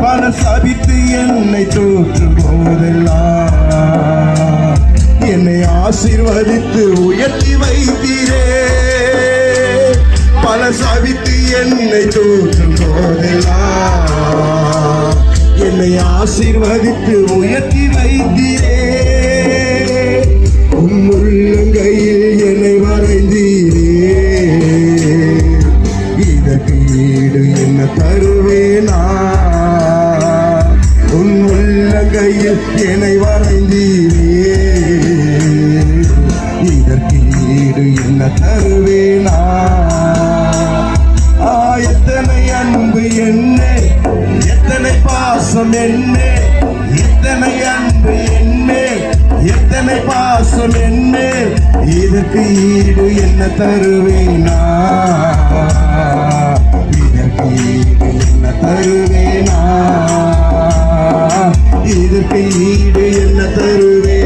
பல சபித்து என்னை தோற்றும் போதெல்லாம் என்னை ஆசீர்வதித்து உயர்த்தி வைத்தீரே. பல சபித்து என்னை தோற்றும் போதெல்லாம் என்னை ஆசீர்வதித்து உயர்த்தி வைத்தீரே. உள்ளங்கையில் என்னை வரைந்தீரே, இதற்கு ஈடு என்ன தருவேனா? உன் உள்ளங்கையில் என்னை வரைந்தீரே, இதற்கு ஈடு என்ன தருவேனா? எத்தனை அன்பு என்ன, எத்தனை பாசம் என்ன, எத்தனை அன்பு என்ன, எத்தனை பாசம் என்ன, இதற்கு ஈடு என்ன தருவேனா? இதற்கு ஈடு என்ன தருவேனா? இதற்கு ஈடு என்ன தருவேனா?